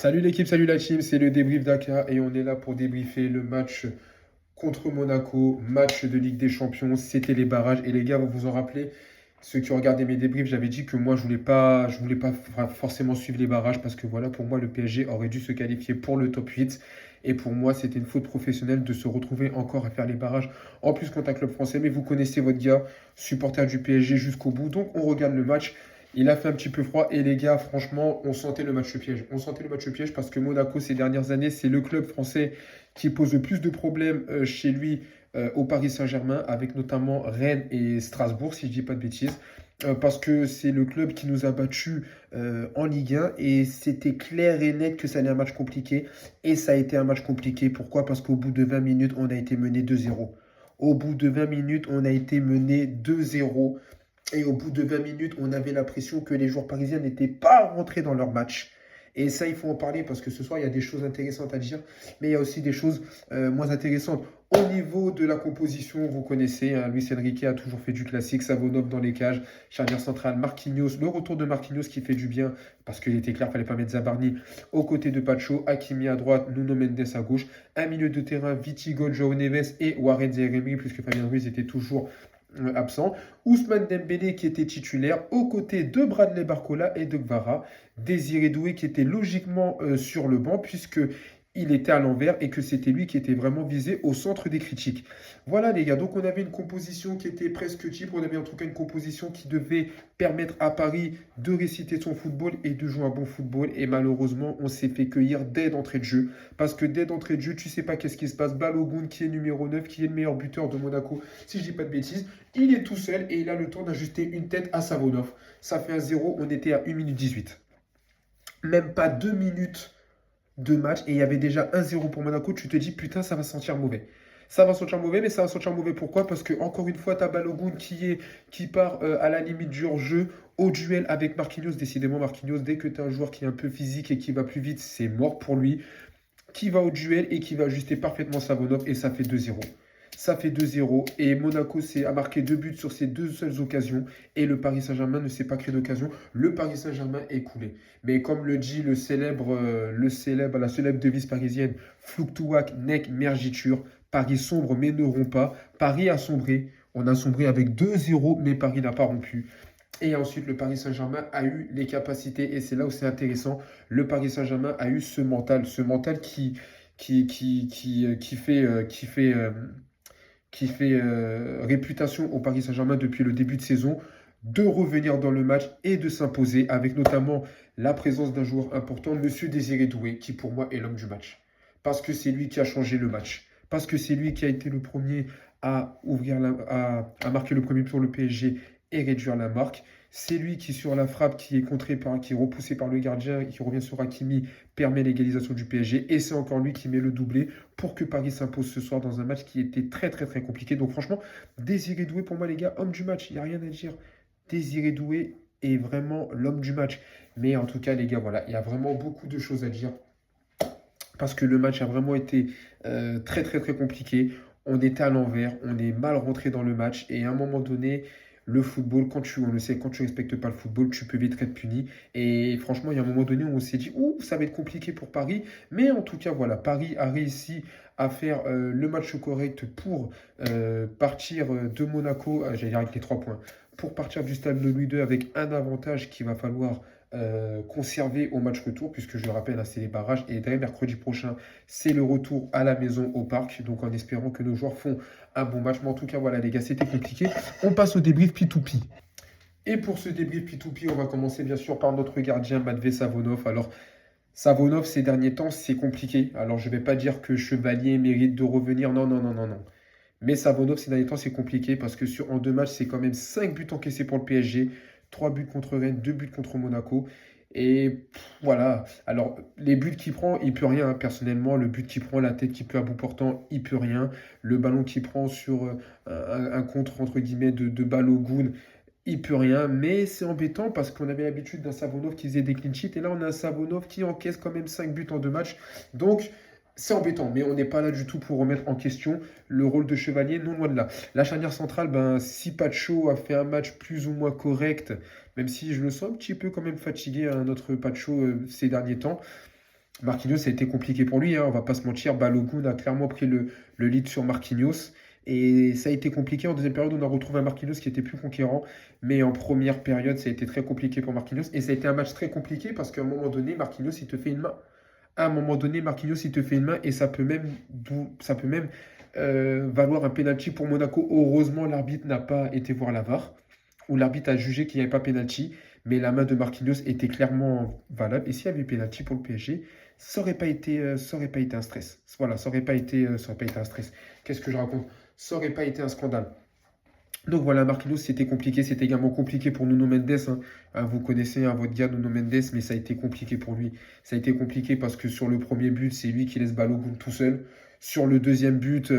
Salut l'équipe, salut la team, c'est le débrief d'Aka et on est là pour débriefer le match contre Monaco, match de Ligue des Champions, c'était les barrages. Et les gars, vous vous en rappelez, ceux qui ont regardé mes débriefs, j'avais dit que moi je voulais pas forcément suivre les barrages parce que voilà, pour moi le PSG aurait dû se qualifier pour le top 8. Et pour moi, c'était une faute professionnelle de se retrouver encore à faire les barrages, en plus contre un club français. Mais vous connaissez votre gars, supporter du PSG jusqu'au bout. Donc on regarde le match. Il a fait un petit peu froid et les gars, franchement, on sentait le match piège. On sentait le match piège parce que Monaco, ces dernières années, c'est le club français qui pose le plus de problèmes chez lui au Paris Saint-Germain, avec notamment Rennes et Strasbourg, si je ne dis pas de bêtises. Parce que c'est le club qui nous a battus en Ligue 1 et c'était clair et net que ça allait être un match compliqué. Et ça a été un match compliqué. Pourquoi? Parce qu'au bout de 20 minutes, on a été mené 2-0. Au bout de 20 minutes, on a été mené 2-0. Et au bout de 20 minutes, on avait l'impression que les joueurs parisiens n'étaient pas rentrés dans leur match. Et ça, il faut en parler parce que ce soir, il y a des choses intéressantes à dire, mais il y a aussi des choses moins intéressantes. Au niveau de la composition, vous connaissez, hein, Luis Enrique a toujours fait du classique, Savonov dans les cages, charnière centrale, Marquinhos, le retour de Marquinhos qui fait du bien, parce qu'il était clair, il ne fallait pas mettre Zabarni aux côtés de Pacho, Hakimi à droite, Nuno Mendes à gauche, un milieu de terrain, Vitigol, João Neves et Warren Zaïre-Emery, puisque Fabien Ruiz était toujours absent. Ousmane Dembélé qui était titulaire aux côtés de Bradley Barcola et de Gvara. Désiré Doué qui était logiquement sur le banc puisque il était à l'envers et que c'était lui qui était vraiment visé au centre des critiques. Voilà les gars, donc on avait une composition qui était presque type, on avait en tout cas une composition qui devait permettre à Paris de réciter son football et de jouer un bon football et malheureusement on s'est fait cueillir dès d'entrée de jeu parce que dès d'entrée de jeu tu sais pas qu'est-ce qui se passe. Balogun qui est numéro 9, qui est le meilleur buteur de Monaco si je dis pas de bêtises, il est tout seul et il a le temps d'ajuster une tête à Savonov. Ça fait un 0, on était à 1 minute 18. Même pas 2 minutes de match et il y avait déjà 1-0 pour Monaco. Tu te dis, putain, ça va sentir mauvais. Ça va sentir mauvais, mais ça va sentir mauvais pourquoi? Parce que, encore une fois, tu as Balogun qui part à la limite du hors-jeu au duel avec Marquinhos. Décidément, Marquinhos, dès que tu as un joueur qui est un peu physique et qui va plus vite, c'est mort pour lui. Qui va au duel et qui va ajuster parfaitement Savonov et ça fait 2-0. Ça fait 2-0 et Monaco a marqué 2 buts sur ces deux seules occasions et le Paris Saint-Germain ne s'est pas créé d'occasion. Le Paris Saint-Germain est coulé. Mais comme le dit la célèbre devise parisienne, Fluctuac nec mergitur, Paris sombre mais ne rompt pas. Paris a sombré. On a sombré avec 2-0 mais Paris n'a pas rompu. Et ensuite, le Paris Saint-Germain a eu les capacités, et c'est là où c'est intéressant, le Paris Saint-Germain a eu ce mental qui fait réputation au Paris Saint-Germain depuis le début de saison, de revenir dans le match et de s'imposer, avec notamment la présence d'un joueur important, Monsieur Désiré Doué, qui pour moi est l'homme du match. Parce que c'est lui qui a changé le match. Parce que c'est lui qui a été le premier à marquer le premier but pour le PSG et réduire la marque. C'est lui qui, sur la frappe qui est qui est repoussée par le gardien et qui revient sur Hakimi, permet l'égalisation du PSG. Et c'est encore lui qui met le doublé pour que Paris s'impose ce soir dans un match qui était très très très compliqué. Donc franchement, Désiré Doué, pour moi les gars, homme du match, il n'y a rien à dire. Désiré Doué est vraiment l'homme du match. Mais en tout cas les gars, voilà, il y a vraiment beaucoup de choses à dire parce que le match a vraiment été très très très compliqué. On était à l'envers, on est mal rentré dans le match et à un moment donné, le football, on le sait, quand tu respectes pas le football, tu peux vite être puni. Et franchement, il y a un moment donné où on s'est dit, ouh, ça va être compliqué pour Paris. Mais en tout cas, voilà, Paris a réussi à faire le match correct pour partir de Monaco, j'allais dire avec les 3 points, pour partir du stade de Louis II avec un avantage qu'il va falloir conservé au match retour, puisque je le rappelle, hein, c'est les barrages. Et dès mercredi prochain, c'est le retour à la maison au parc. Donc en espérant que nos joueurs font un bon match. Mais en tout cas, voilà les gars, c'était compliqué. On passe au débrief P2P. Et pour ce débrief P2P, on va commencer bien sûr par notre gardien Matvey Savonov. Alors, Savonov, ces derniers temps, c'est compliqué. Alors, je ne vais pas dire que Chevalier mérite de revenir. Non, non, non, non, non. Mais Savonov, ces derniers temps, c'est compliqué parce que en 2 matchs, c'est quand même 5 buts encaissés pour le PSG, 3 buts contre Rennes, 2 buts contre Monaco. Et voilà. Alors, les buts qu'il prend, il peut rien, hein. Personnellement, le but qu'il prend, la tête qu'il peut à bout portant, il peut rien. Le ballon qu'il prend sur un contre, entre guillemets, de Balogun, il peut rien. Mais c'est embêtant parce qu'on avait l'habitude d'un Savonov qui faisait des clean sheets. Et là, on a un Savonov qui encaisse quand même 5 buts en 2 matchs. Donc, c'est embêtant, mais on n'est pas là du tout pour remettre en question le rôle de Chevalier, non loin de là. La charnière centrale, ben, si Pacho a fait un match plus ou moins correct, même si je le sens un petit peu quand même fatigué, hein, notre Pacho, ces derniers temps, Marquinhos, ça a été compliqué pour lui, hein, on va pas se mentir. Balogun a clairement pris le lead sur Marquinhos. Et ça a été compliqué. En deuxième période, on a retrouvé un Marquinhos qui était plus conquérant. Mais en première période, ça a été très compliqué pour Marquinhos. Et ça a été un match très compliqué parce qu'à un moment donné, Marquinhos, il te fait une main. À un moment donné, Marquinhos, il te fait une main et ça peut même valoir un penalty pour Monaco. Heureusement, l'arbitre n'a pas été voir la VAR, où l'arbitre a jugé qu'il n'y avait pas penalty, mais la main de Marquinhos était clairement valable. Et s'il y avait penalty pour le PSG, ça aurait pas été un stress. Voilà, ça aurait pas été un stress. Qu'est-ce que je raconte? Ça aurait pas été un scandale. Donc voilà, Marquinhos, c'était compliqué. C'était également compliqué pour Nuno Mendes, hein. Vous connaissez, hein, votre gars Nuno Mendes, mais ça a été compliqué pour lui. Ça a été compliqué parce que sur le premier but, c'est lui qui laisse Balogun tout seul. Sur le deuxième but,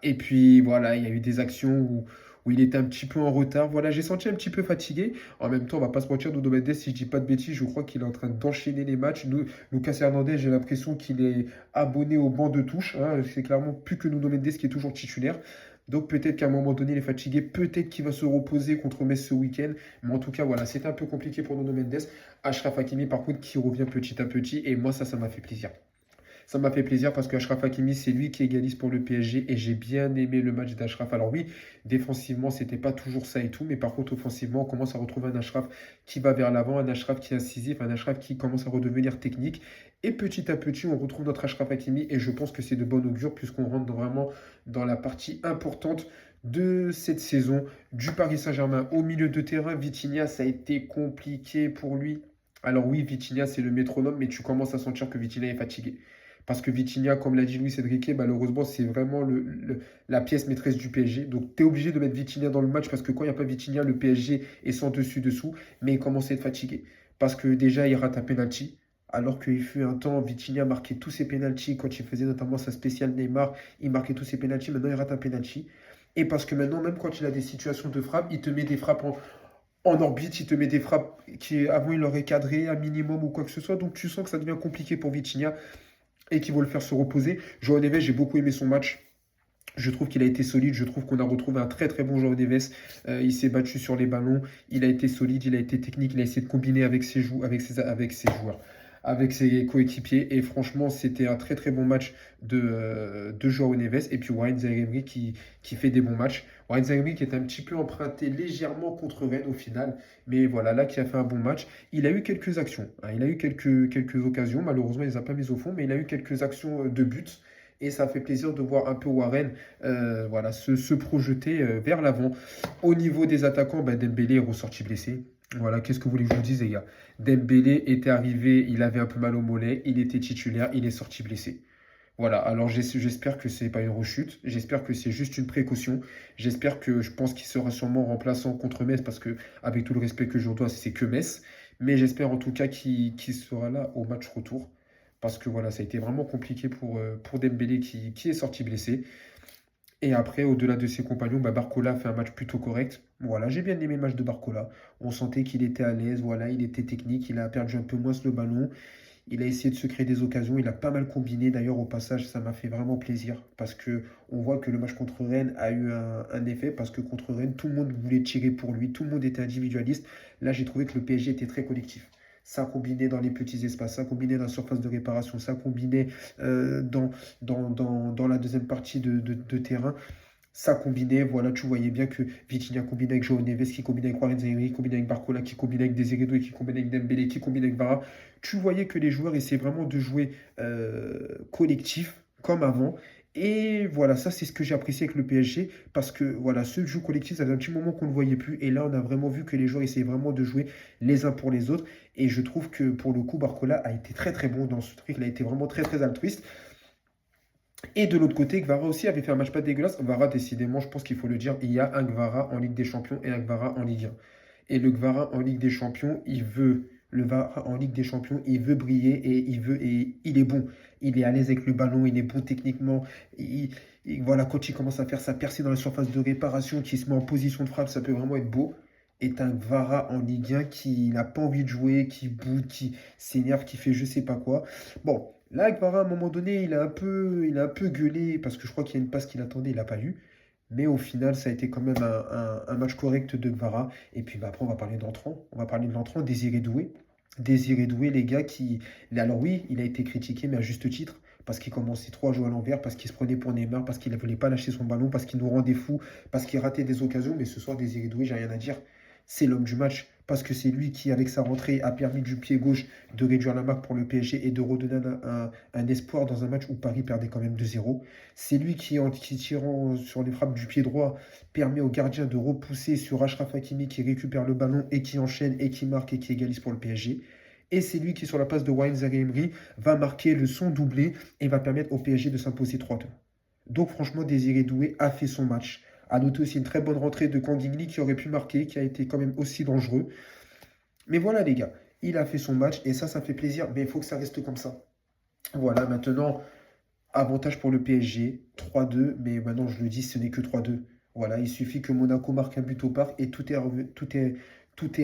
et puis voilà, il y a eu des actions où il était un petit peu en retard. Voilà, j'ai senti un petit peu fatigué. En même temps, on va pas se mentir, Nuno Mendes, si je dis pas de bêtises, je crois qu'il est en train d'enchaîner les matchs. Lucas Hernandez, j'ai l'impression qu'il est abonné au banc de touche, hein. C'est clairement plus que Nuno Mendes qui est toujours titulaire. Donc peut-être qu'à un moment donné, il est fatigué, peut-être qu'il va se reposer contre Metz ce week-end. Mais en tout cas, voilà, c'était un peu compliqué pour Nuno Mendes. Achraf Hakimi, par contre, qui revient petit à petit. Et moi, ça m'a fait plaisir. Ça m'a fait plaisir parce qu'Achraf Hakimi, c'est lui qui égalise pour le PSG et j'ai bien aimé le match d'Achraf. Alors oui, défensivement, c'était pas toujours ça et tout, mais par contre, offensivement, on commence à retrouver un Achraf qui va vers l'avant, un Achraf qui est incisif, un Achraf qui commence à redevenir technique. Et petit à petit, on retrouve notre Achraf Hakimi et je pense que c'est de bon augure puisqu'on rentre vraiment dans la partie importante de cette saison du Paris Saint-Germain. Au milieu de terrain, Vitinha, ça a été compliqué pour lui. Alors oui, Vitinha, c'est le métronome, mais tu commences à sentir que Vitinha est fatigué. Parce que Vitinha, comme l'a dit Luis Enrique, malheureusement, c'est vraiment la pièce maîtresse du PSG. Donc, tu es obligé de mettre Vitinha dans le match parce que quand il n'y a pas Vitinha, le PSG est sans dessus-dessous. Mais il commence à être fatigué. Parce que déjà, il rate un penalty. Alors qu'il fut un temps, Vitinha marquait tous ses penalties quand il faisait notamment sa spéciale Neymar. Il marquait tous ses penalties. Maintenant, il rate un penalty. Et parce que maintenant, même quand il a des situations de frappe, il te met des frappes en orbite, il te met des frappes qui avant il aurait cadré un minimum ou quoi que ce soit. Donc tu sens que ça devient compliqué pour Vitinha et qui vont le faire se reposer. João Neves, j'ai beaucoup aimé son match. Je trouve qu'il a été solide. Je trouve qu'on a retrouvé un très très bon João Neves. Il s'est battu sur les ballons. Il a été solide. Il a été technique. Il a essayé de combiner avec ses joueurs, avec ses coéquipiers. Et franchement, c'était un très très bon match de João Neves. Et puis Warren Zaïre qui fait des bons matchs. Warren Zaïre qui est un petit peu emprunté légèrement contre Rennes au final. Mais voilà, là qui a fait un bon match. Il a eu quelques actions, hein. Il a eu quelques occasions. Malheureusement, il ne les a pas mises au fond. Mais il a eu quelques actions de but. Et ça fait plaisir de voir un peu Warren voilà, se projeter vers l'avant. Au niveau des attaquants, bah, Dembélé est ressorti blessé. Voilà, qu'est-ce que vous voulez que je vous dise, les gars? Dembélé était arrivé, il avait un peu mal au mollet, il était titulaire, il est sorti blessé. Voilà, alors j'espère que c'est pas une rechute, j'espère que c'est juste une précaution, j'espère que je pense qu'il sera sûrement remplaçant contre Metz parce que, avec tout le respect que je dois, c'est que Metz, mais j'espère en tout cas qu'il sera là au match retour parce que voilà, ça a été vraiment compliqué pour Dembélé qui est sorti blessé. Et après, au-delà de ses compagnons, bah, Barcola fait un match plutôt correct. Voilà, j'ai bien aimé le match de Barcola. On sentait qu'il était à l'aise, voilà, il était technique, il a perdu un peu moins le ballon. Il a essayé de se créer des occasions, il a pas mal combiné. D'ailleurs, au passage, ça m'a fait vraiment plaisir parce que on voit que le match contre Rennes a eu un effet parce que contre Rennes, tout le monde voulait tirer pour lui, tout le monde était individualiste. Là, j'ai trouvé que le PSG était très collectif. Ça combinait dans les petits espaces, ça combinait dans la surface de réparation, ça combinait dans la deuxième partie de terrain. Ça combinait, voilà, tu voyais bien que Vitinha combinait avec João Neves, qui combinait avec Warren Zaïre, qui combinait avec Barcola, qui combinait avec Désiré Doué, qui combinait avec Dembélé, qui combinait avec Vara. Tu voyais que les joueurs essaient vraiment de jouer collectif, comme avant. Et voilà, ça c'est ce que j'ai apprécié avec le PSG, parce que voilà, ce jeu collectif, ça faisait un petit moment qu'on ne le voyait plus. Et là, on a vraiment vu que les joueurs essayaient vraiment de jouer les uns pour les autres. Et je trouve que pour le coup, Barcola a été très très bon dans ce truc. Il a été vraiment très très altruiste. Et de l'autre côté, Gvara aussi avait fait un match pas dégueulasse. Gvara, décidément, je pense qu'il faut le dire, il y a un Gvara en Ligue des Champions et un Gvara en Ligue 1. Et le Gvara en Ligue des Champions, le Gvara en Ligue des Champions, il veut briller et il est bon. Il est à l'aise avec le ballon, il est bon techniquement. Voilà, quand il commence à faire sa percée dans la surface de réparation, qui se met en position de frappe, ça peut vraiment être beau. Et un Gvara en Ligue 1 qui n'a pas envie de jouer, qui boude, qui s'énerve, qui fait je sais pas quoi. Bon, là, Gvara, à un moment donné, il a un peu gueulé parce que je crois qu'il y a une passe qu'il attendait, il n'a pas eu. Mais au final, ça a été quand même un match correct de Gvara. Et puis bah, après, on va parler de l'entrant. On va parler de l'entrant, Désiré Doué. Désiré Doué, les gars, qui... Alors oui, il a été critiqué, mais à juste titre, parce qu'il commençait trop à jouer à l'envers, parce qu'il se prenait pour Neymar, parce qu'il ne voulait pas lâcher son ballon, parce qu'il nous rendait fous, parce qu'il ratait des occasions. Mais ce soir, Désiré Doué, j'ai rien à dire. C'est l'homme du match, parce que c'est lui qui, avec sa rentrée, a permis du pied gauche de réduire la marque pour le PSG et de redonner un espoir dans un match où Paris perdait quand même 2-0. C'est lui qui, tirant sur les frappes du pied droit, permet au gardien de repousser sur Achraf Hakimi qui récupère le ballon et qui enchaîne et qui marque et qui égalise pour le PSG. Et c'est lui qui, sur la passe de Wayne Zaïre-Emery, va marquer le son doublé et va permettre au PSG de s'imposer 3-2. Donc franchement, Désiré Doué a fait son match. A noté aussi une très bonne rentrée de Kangin qui aurait pu marquer, qui a été quand même aussi dangereux. Mais voilà les gars, il a fait son match et ça fait plaisir. Mais il faut que ça reste comme ça. Voilà, maintenant, avantage pour le PSG, 3-2. Mais maintenant, je le dis, ce n'est que 3-2. Voilà, il suffit que Monaco marque un but au parc et tout est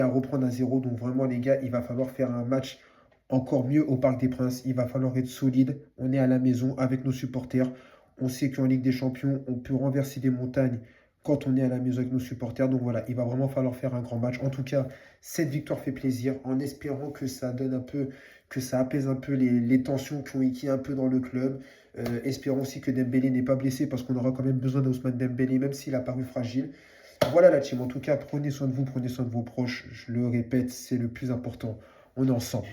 à reprendre à zéro. Donc vraiment les gars, il va falloir faire un match encore mieux au Parc des Princes. Il va falloir être solide. On est à la maison avec nos supporters. On sait qu'en Ligue des Champions, on peut renverser des montagnes quand on est à la maison avec nos supporters. Donc voilà, il va vraiment falloir faire un grand match. En tout cas, cette victoire fait plaisir en espérant que ça donne un peu, que ça apaise un peu les tensions qui ont un peu dans le club. Espérons aussi que Dembélé n'est pas blessé parce qu'on aura quand même besoin d'Ousmane Dembélé, même s'il a paru fragile. Voilà la team. En tout cas, prenez soin de vous, prenez soin de vos proches. Je le répète, c'est le plus important. On est ensemble.